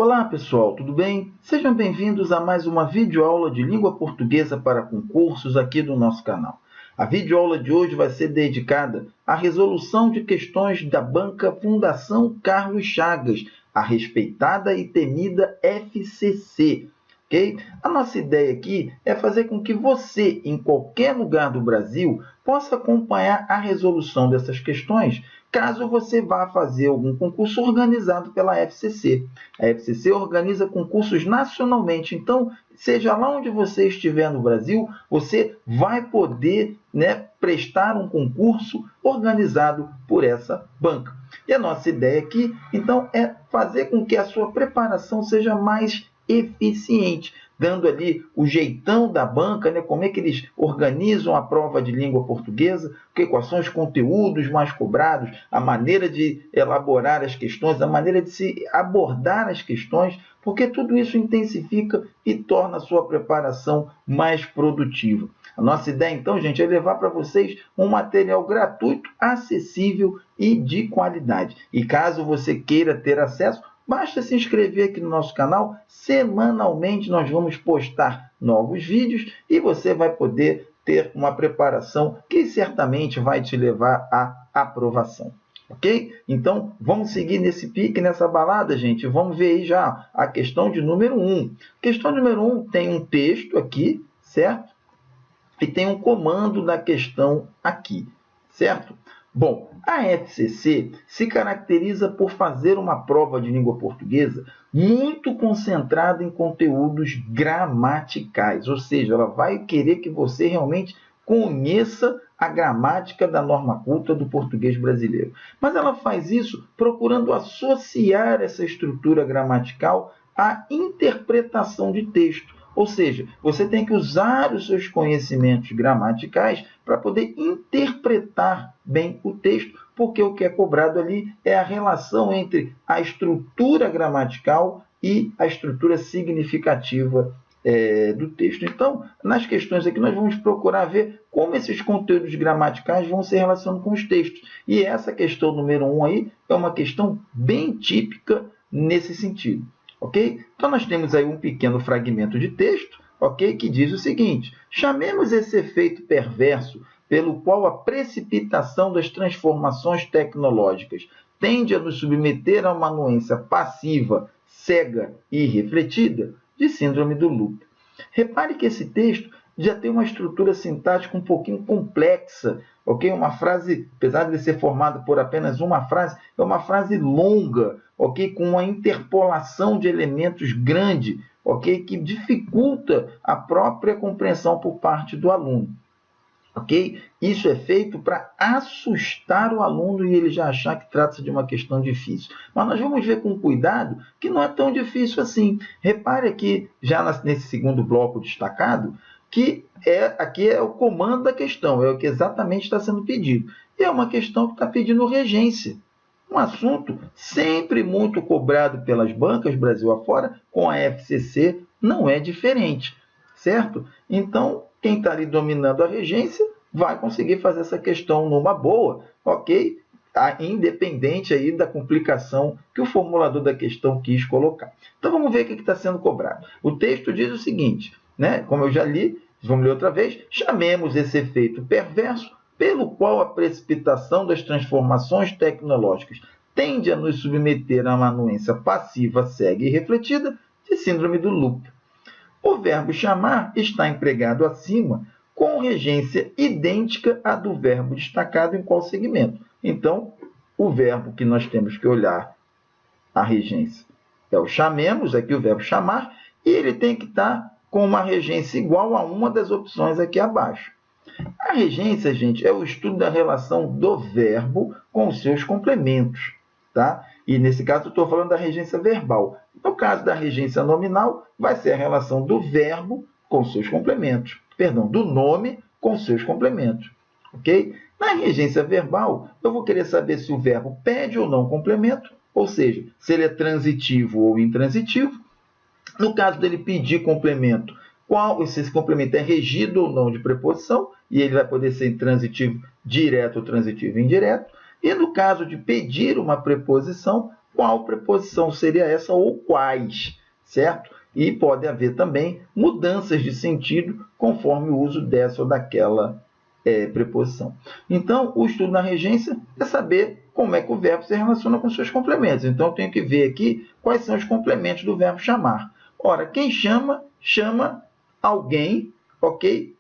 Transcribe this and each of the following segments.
Olá pessoal, tudo bem? Sejam bem-vindos a mais uma videoaula de língua portuguesa para concursos aqui do nosso canal. A videoaula de hoje vai ser dedicada à resolução de questões da banca Fundação Carlos Chagas, a respeitada e temida FCC. Okay? A nossa ideia aqui é fazer com que você, em qualquer lugar do Brasil, possa acompanhar a resolução dessas questões, caso você vá fazer algum concurso organizado pela FCC. A FCC organiza concursos nacionalmente, então, seja lá onde você estiver no Brasil, você vai poder prestar um concurso organizado por essa banca. E a nossa ideia aqui, então, é fazer com que a sua preparação seja mais eficiente, dando ali o jeitão da banca, como é que eles organizam a prova de língua portuguesa, quais são os conteúdos mais cobrados, a maneira de elaborar as questões, a maneira de se abordar as questões, porque tudo isso intensifica e torna a sua preparação mais produtiva. A nossa ideia, então, gente, é levar para vocês um material gratuito, acessível e de qualidade. E caso você queira ter acesso, basta se inscrever aqui no nosso canal. Semanalmente nós vamos postar novos vídeos e você vai poder ter uma preparação que certamente vai te levar à aprovação. Ok? Então, vamos seguir nesse pique, nessa balada, gente. Vamos ver aí já a questão de número 1. Questão número 1 tem um texto aqui, certo? E tem um comando da questão aqui, certo? Bom, a FCC se caracteriza por fazer uma prova de língua portuguesa muito concentrada em conteúdos gramaticais, ou seja, ela vai querer que você realmente conheça a gramática da norma culta do português brasileiro. Mas ela faz isso procurando associar essa estrutura gramatical à interpretação de texto. Ou seja, você tem que usar os seus conhecimentos gramaticais para poder interpretar bem o texto, porque o que é cobrado ali é a relação entre a estrutura gramatical e a estrutura significativa do texto. Então, nas questões aqui, nós vamos procurar ver como esses conteúdos gramaticais vão se relacionando com os textos. E essa questão número 1 aí é uma questão bem típica nesse sentido. Ok? Então, nós temos aí um pequeno fragmento de texto, ok, que diz o seguinte: chamemos esse efeito perverso pelo qual a precipitação das transformações tecnológicas tende a nos submeter a uma anuência passiva, cega e irrefletida, de síndrome do loop. Repare que esse texto já tem uma estrutura sintática um pouquinho complexa, ok? Uma frase, apesar de ser formada por apenas uma frase, é uma frase longa, ok? Com uma interpolação de elementos grande, ok? Que dificulta a própria compreensão por parte do aluno. Ok? Isso é feito para assustar o aluno e ele já achar que trata-se de uma questão difícil. Mas nós vamos ver com cuidado que não é tão difícil assim. Repare aqui, já nesse segundo bloco destacado, que aqui é o comando da questão, é o que exatamente está sendo pedido. E é uma questão que está pedindo regência. Um assunto sempre muito cobrado pelas bancas Brasil afora, com a FCC não é diferente, certo? Então, quem está ali dominando a regência vai conseguir fazer essa questão numa boa, ok? Independente aí da complicação que o formulador da questão quis colocar. Então, vamos ver o que está sendo cobrado. O texto diz o seguinte, como eu já li, vamos ler outra vez: chamemos esse efeito perverso pelo qual a precipitação das transformações tecnológicas tende a nos submeter a uma anuência passiva, cega e refletida, de síndrome do loop. O verbo chamar está empregado acima com regência idêntica à do verbo destacado em qual segmento. Então, o verbo que nós temos que olhar a regência é o chamemos, aqui o verbo chamar, e ele tem que estar com uma regência igual a uma das opções aqui abaixo. A regência, gente, é o estudo da relação do verbo com os seus complementos, tá? E nesse caso eu estou falando da regência verbal. No caso da regência nominal, vai ser a relação do verbo com seus complementos. Perdão, do nome com seus complementos. Ok? Na regência verbal, eu vou querer saber se o verbo pede ou não complemento, ou seja, se ele é transitivo ou intransitivo. No caso dele pedir complemento, se esse complemento é regido ou não de preposição, e ele vai poder ser intransitivo direto ou transitivo indireto. E no caso de pedir uma preposição, qual preposição seria essa ou quais, certo? E pode haver também mudanças de sentido conforme o uso dessa ou daquela preposição. Então, o estudo na regência é saber como é que o verbo se relaciona com seus complementos. Então, eu tenho que ver aqui quais são os complementos do verbo chamar. Ora, quem chama, chama alguém, ok?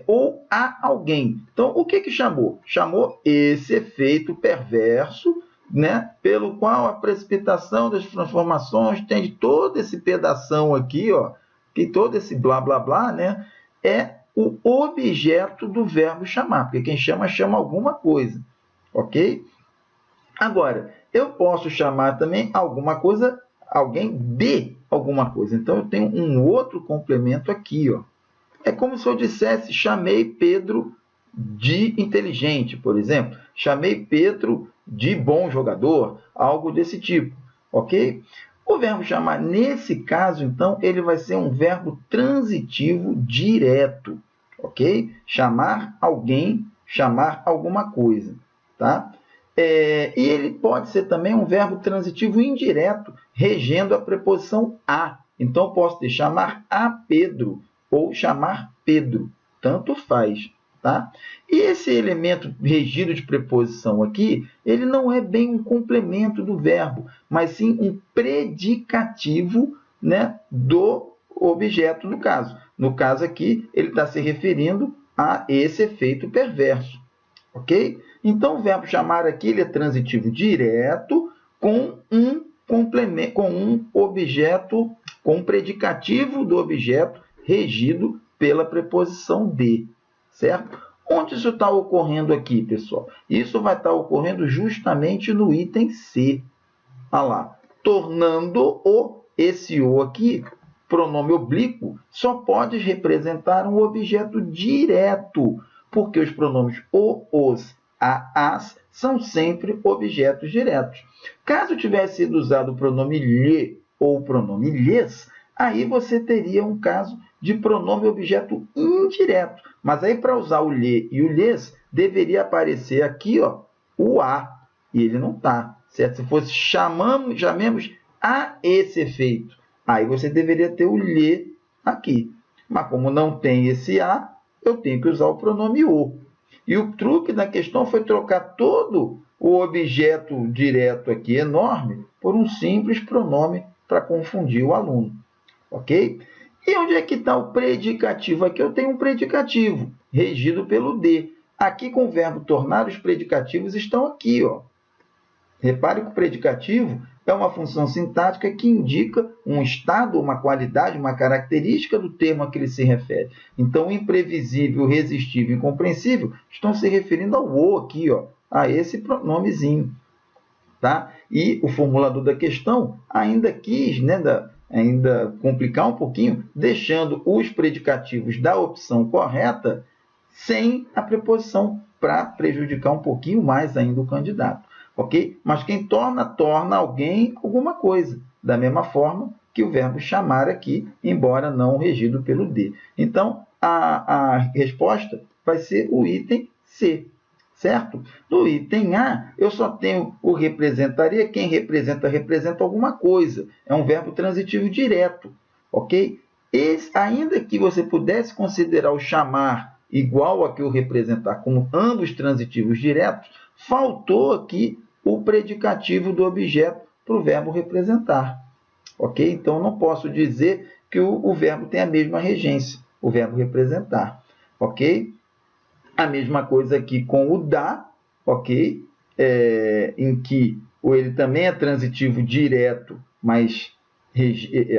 Ou a alguém. Então, o que chamou? Chamou esse efeito perverso, né, pelo qual a precipitação das transformações tem todo esse pedação aqui, ó, que todo esse blá, blá, blá, né, é o objeto do verbo chamar, porque quem chama, chama alguma coisa, ok? Agora, eu posso chamar também alguma coisa, alguém de alguma coisa. Então, eu tenho um outro complemento aqui, ó. É como se eu dissesse, chamei Pedro de inteligente, por exemplo. Chamei Pedro de bom jogador, algo desse tipo, ok? O verbo chamar, nesse caso, então, ele vai ser um verbo transitivo direto, ok? Chamar alguém, chamar alguma coisa, tá? E ele pode ser também um verbo transitivo indireto, regendo a preposição a. Então, eu posso ter chamar a Pedro ou chamar Pedro, tanto faz, tá? E esse elemento regido de preposição aqui, ele não é bem um complemento do verbo, mas sim um predicativo, né, do objeto no caso. No caso aqui, ele está se referindo a esse efeito perverso, ok? Então, o verbo chamar aqui ele é transitivo direto com um complemento, com um objeto, com um predicativo do objeto regido pela preposição de, certo? Onde isso está ocorrendo aqui, pessoal? Isso vai estar ocorrendo justamente no item C. Olha lá, tornando esse o aqui, pronome oblíquo, só pode representar um objeto direto, porque os pronomes o, os, a, as são sempre objetos diretos. Caso tivesse sido usado o pronome lhe ou o pronome lhes, aí você teria um caso de pronome objeto indireto. Mas aí, para usar o lhe e o lhes, deveria aparecer aqui, ó, o a, e ele não está, certo? Se fosse chamemos a esse efeito, aí você deveria ter o lhe aqui. Mas como não tem esse a, eu tenho que usar o pronome o. E o truque da questão foi trocar todo o objeto direto aqui, enorme, por um simples pronome para confundir o aluno. Ok? E onde é que está o predicativo? Aqui eu tenho um predicativo, regido pelo de. Aqui, com o verbo tornar, os predicativos estão aqui, ó. Repare que o predicativo é uma função sintática que indica um estado, uma qualidade, uma característica do termo a que ele se refere. Então, imprevisível, resistível e incompreensível estão se referindo ao o aqui, ó, a esse pronomezinho. Tá? E o formulador da questão ainda quis, né, ainda complicar um pouquinho, deixando os predicativos da opção correta sem a preposição, para prejudicar um pouquinho mais ainda o candidato. Ok? Mas quem torna alguém alguma coisa, da mesma forma que o verbo chamar aqui, embora não regido pelo de. Então, a resposta vai ser o item C, certo? No item A, eu só tenho o representaria, quem representa alguma coisa. É um verbo transitivo direto, ok? Ainda que você pudesse considerar o chamar igual a que o representar como ambos transitivos diretos, faltou aqui o predicativo do objeto para o verbo representar. Ok? Então, eu não posso dizer que o verbo tem a mesma regência, o verbo representar. Ok? A mesma coisa aqui com o da, ok? Em que ele também é transitivo direto, mas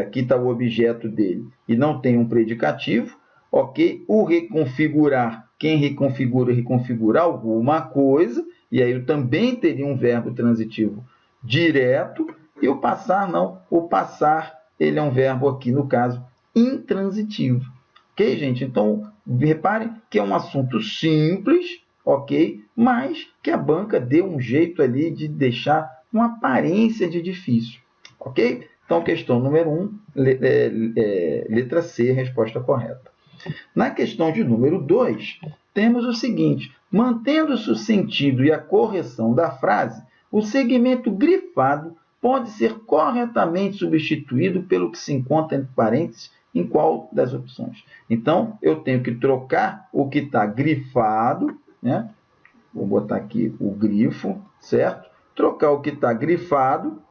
aqui está o objeto dele e não tem um predicativo. Ok? O reconfigurar, quem reconfigura alguma coisa, e aí eu também teria um verbo transitivo direto, e o passar não. O passar, ele é um verbo aqui, no caso, intransitivo. Ok, gente? Então, reparem que é um assunto simples, ok? Mas que a banca deu um jeito ali de deixar uma aparência de difícil. Ok? Então, questão número 1, letra C, resposta correta. Na questão de número 2, temos o seguinte: mantendo-se o sentido e a correção da frase, o segmento grifado pode ser corretamente substituído pelo que se encontra entre parênteses em qual das opções. Então, eu tenho que trocar o que está grifado, né? Vou botar aqui o grifo, certo? Trocar o que está grifado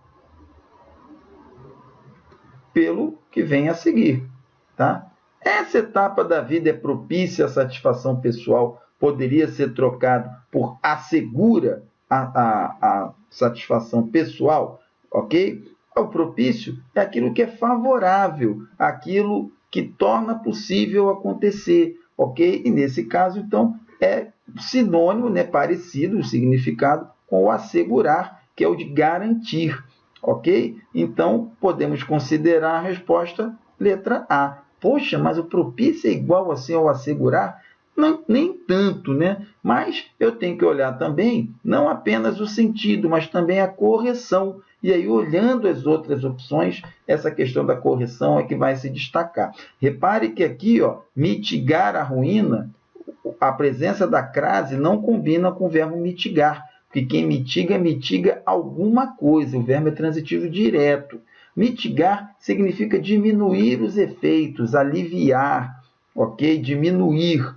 pelo que vem a seguir, tá? Essa etapa da vida é propícia à satisfação pessoal, poderia ser trocado por assegura a satisfação pessoal, ok? O propício é aquilo que é favorável, aquilo que torna possível acontecer, ok? E nesse caso, então, é sinônimo, né, parecido o significado com o assegurar, que é o de garantir, ok? Então, podemos considerar a resposta letra A. Poxa, mas o propício é igual assim ao assegurar? Não, nem tanto, né? Mas eu tenho que olhar também, não apenas o sentido, mas também a correção. E aí, olhando as outras opções, essa questão da correção é que vai se destacar. Repare que aqui, ó, mitigar a ruína, a presença da crase não combina com o verbo mitigar, porque quem mitiga, mitiga alguma coisa. O verbo é transitivo direto. Mitigar significa diminuir os efeitos, aliviar, ok? Diminuir.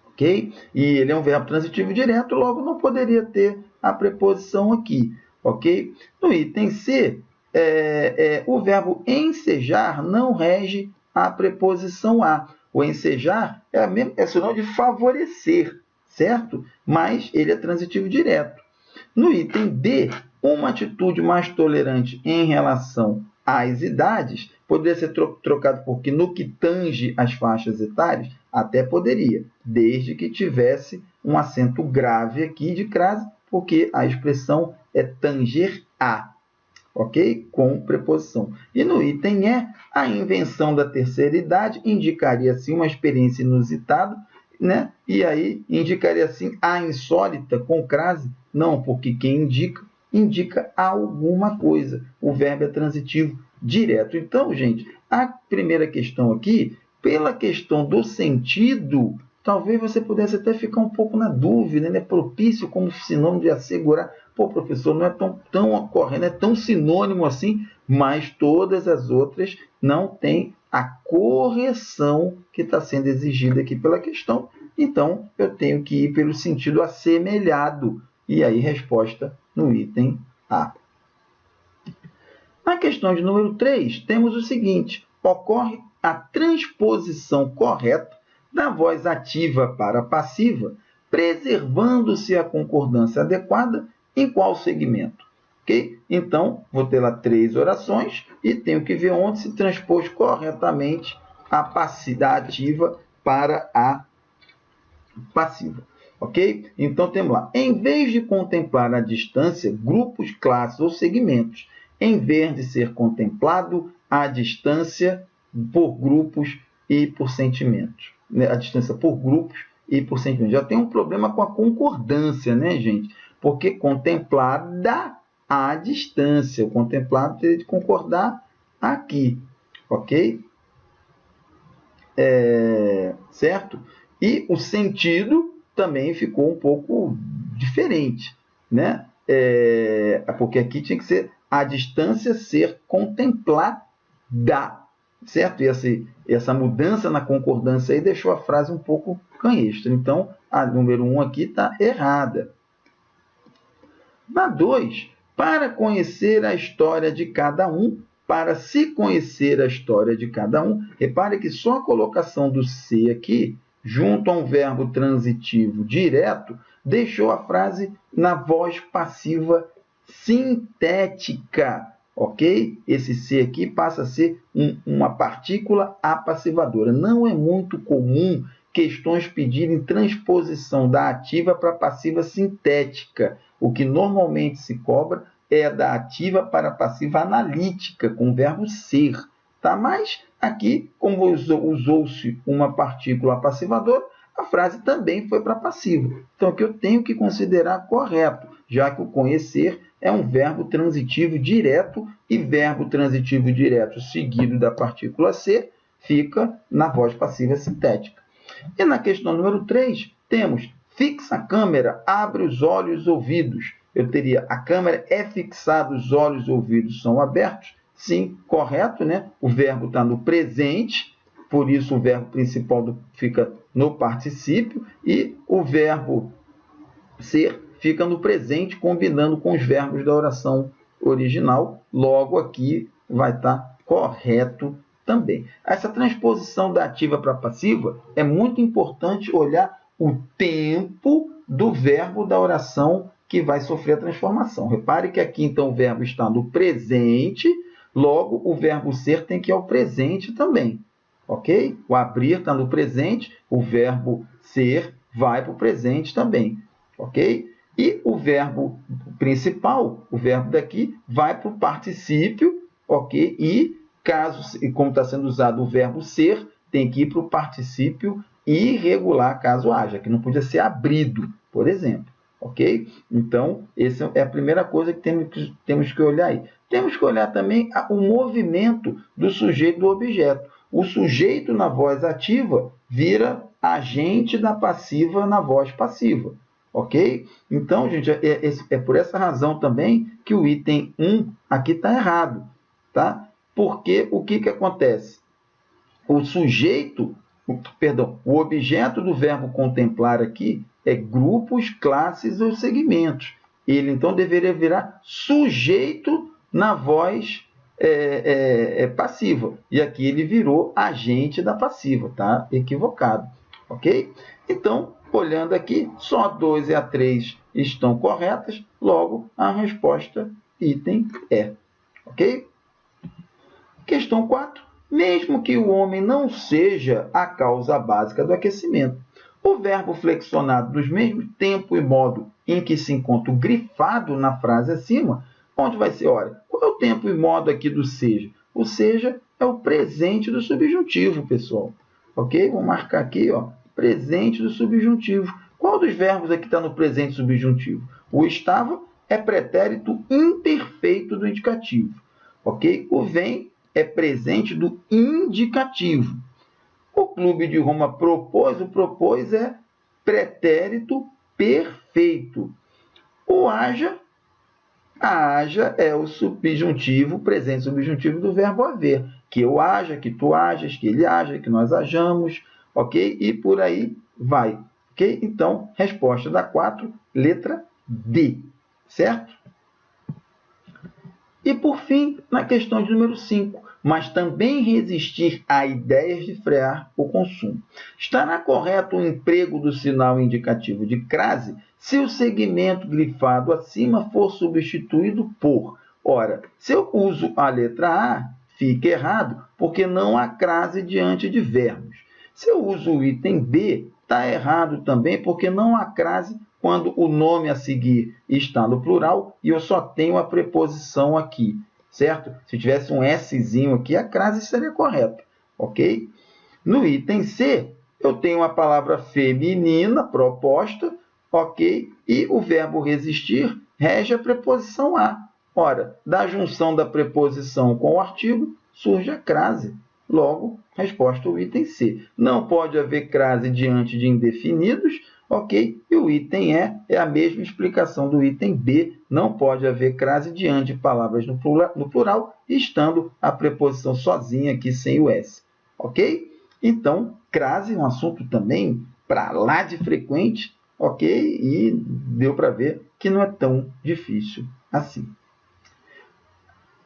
Ok? E ele é um verbo transitivo direto, logo não poderia ter a preposição aqui. Ok? No item C, o verbo ensejar não rege a preposição a. O ensejar é sinal de favorecer, certo? Mas ele é transitivo direto. No item D, uma atitude mais tolerante em relação às idades poderia ser trocado por que no que tange as faixas etárias, até poderia, desde que tivesse um acento grave aqui de crase, porque a expressão é tanger a, ok? Com preposição. E no item E, a invenção da terceira idade indicaria, assim, uma experiência inusitada, né? E aí indicaria, assim, a insólita com crase? Não, porque quem indica alguma coisa. O verbo é transitivo direto. Então, gente, a primeira questão aqui, pela questão do sentido, talvez você pudesse até ficar um pouco na dúvida, né? Propício como sinônimo de assegurar. Pô, professor, não é tão correto, não é tão sinônimo assim, mas todas as outras não têm a correção que está sendo exigida aqui pela questão. Então, eu tenho que ir pelo sentido assemelhado. E aí, resposta no item A. Na questão de número 3, temos o seguinte: ocorre a transposição correta da voz ativa para passiva, preservando-se a concordância adequada em qual segmento? Ok? Então, vou ter lá 3 orações e tenho que ver onde se transpôs corretamente a ativa para a passiva. Ok? Então, temos lá, em vez de contemplar à distância grupos, classes ou segmentos, em vez de ser contemplado à distância por grupos e por sentimentos. A distância por grupos e por sentimentos. Já tem um problema com a concordância, né, gente? Porque contemplada à distância. O contemplado teria de concordar aqui. Ok? Certo? E o sentido também ficou um pouco diferente, né? Porque aqui tinha que ser a distância ser contemplada, certo? E essa mudança na concordância aí deixou a frase um pouco canhestra. Então, a número 1 aqui está errada. Na 2, para conhecer a história de cada um, para se conhecer a história de cada um, repare que só a colocação do se aqui, junto a um verbo transitivo direto, deixou a frase na voz passiva sintética, ok? Esse se aqui passa a ser uma partícula apassivadora. Não é muito comum questões pedirem transposição da ativa para a passiva sintética. O que normalmente se cobra é da ativa para a passiva analítica, com o verbo ser. Tá? Mas aqui, como usou-se uma partícula apassivadora, a frase também foi para passiva. Então, aqui eu tenho que considerar correto, já que o conhecer é um verbo transitivo direto, e verbo transitivo direto seguido da partícula ser fica na voz passiva sintética. E na questão número 3, temos fixa a câmera, abre os olhos e ouvidos. eu teria a câmera é fixada, os olhos e ouvidos são abertos. Sim, correto, né? O verbo está no presente, por isso o verbo principal fica no particípio e o verbo ser fica no presente, combinando com os verbos da oração original. Logo, aqui vai estar correto também. Essa transposição da ativa para a passiva é muito importante olhar o tempo do verbo da oração que vai sofrer a transformação. Repare que aqui, então, o verbo está no presente, logo, o verbo ser tem que ir ao presente também. Ok? O abrir está no presente, o verbo ser vai para o presente também. Ok? E o verbo principal, o verbo daqui, vai para o particípio, ok? E, como está sendo usado o verbo ser, tem que ir para o particípio irregular, caso haja, que não podia ser abrido, por exemplo. Ok? Então, essa é a primeira coisa que temos que olhar aí. Temos que olhar também o movimento do sujeito do objeto. O sujeito na voz ativa vira agente da passiva na voz passiva. Ok? Então, gente, é por essa razão também que o item 1 aqui está errado. Tá? Porque o que acontece? O objeto do verbo contemplar aqui é grupos, classes ou segmentos. Ele, então, deveria virar sujeito na voz passiva. E aqui ele virou agente da passiva, tá? Equivocado. Ok? Então, olhando aqui, só a 2 e a 3 estão corretas, logo a resposta item é. Ok? Questão 4. Mesmo que o homem não seja a causa básica do aquecimento, o verbo flexionado dos mesmos tempo e modo em que se encontra o grifado na frase acima, onde vai ser, olha, qual é o tempo e modo aqui do seja? O seja é o presente do subjuntivo, pessoal. Ok? Vou marcar aqui, ó, presente do subjuntivo. Qual dos verbos aqui está no presente subjuntivo? O estava é pretérito imperfeito do indicativo. Ok? O vem é presente do indicativo. O Clube de Roma propôs, o propôs é pretérito perfeito. O haja é o subjuntivo, presente subjuntivo do verbo haver. Que eu haja, que tu hajas, que ele haja, que nós hajamos, ok? E por aí vai. Ok? Então, resposta da 4, letra D. Certo? E, por fim, na questão de número 5, mas também resistir a ideias de frear o consumo. Estará correto o emprego do sinal indicativo de crase se o segmento grifado acima for substituído por... Ora, se eu uso a letra A, fica errado, porque não há crase diante de verbos. Se eu uso o item B, está errado também, porque não há crase quando o nome a seguir está no plural e eu só tenho a preposição aqui, certo? Se tivesse um Szinho aqui, a crase estaria correta, ok? No item C, eu tenho a palavra feminina proposta, ok? E o verbo resistir rege a preposição a. Ora, da junção da preposição com o artigo, surge a crase. Logo, resposta ao item C. Não pode haver crase diante de indefinidos, ok? E o item E é a mesma explicação do item B. Não pode haver crase diante de palavras no plural, estando a preposição sozinha aqui sem o S. Ok? Então, crase é um assunto também para lá de frequente, ok? E deu para ver que não é tão difícil assim.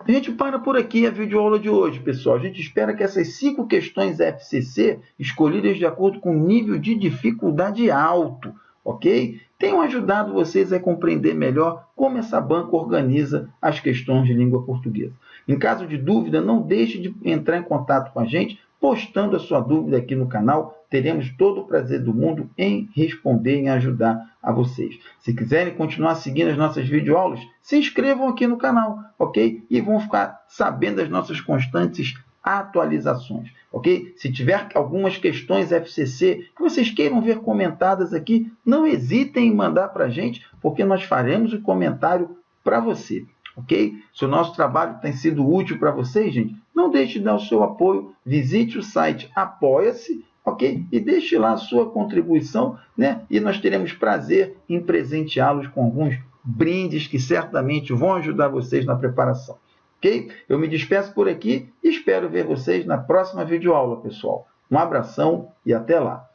A gente para por aqui a videoaula de hoje, pessoal. A gente espera que essas 5 questões FCC, escolhidas de acordo com o nível de dificuldade alto, ok? Tenham ajudado vocês a compreender melhor como essa banca organiza as questões de língua portuguesa. Em caso de dúvida, não deixe de entrar em contato com a gente, postando a sua dúvida aqui no canal. Teremos todo o prazer do mundo em responder e em ajudar a vocês. Se quiserem continuar seguindo as nossas videoaulas, se inscrevam aqui no canal, ok? E vão ficar sabendo das nossas constantes atualizações, ok? Se tiver algumas questões FCC que vocês queiram ver comentadas aqui, não hesitem em mandar para a gente, porque nós faremos o comentário para você. Ok? Se o nosso trabalho tem sido útil para vocês, gente, não deixe de dar o seu apoio, visite o site Apoia-se, ok? E deixe lá a sua contribuição, né? E nós teremos prazer em presenteá-los com alguns brindes que certamente vão ajudar vocês na preparação. Ok? Eu me despeço por aqui e espero ver vocês na próxima videoaula, pessoal. Um abração e até lá!